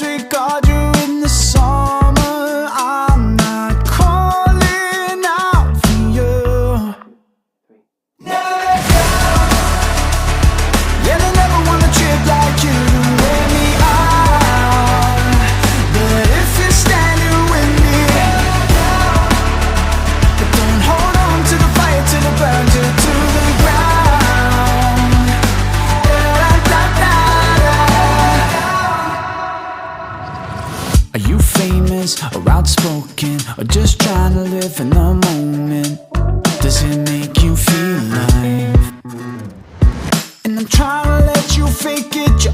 sweet got you in the summer. I'm not calling out for you. Yeah, they never wanna trip like you to wear me out. But if you're standing with me, but don't hold on to the fire till it burns you to the ground. Are you famous or outspoken, or just trying to live in the moment? Does it make you feel alive? And I'm trying to let you fake it, you're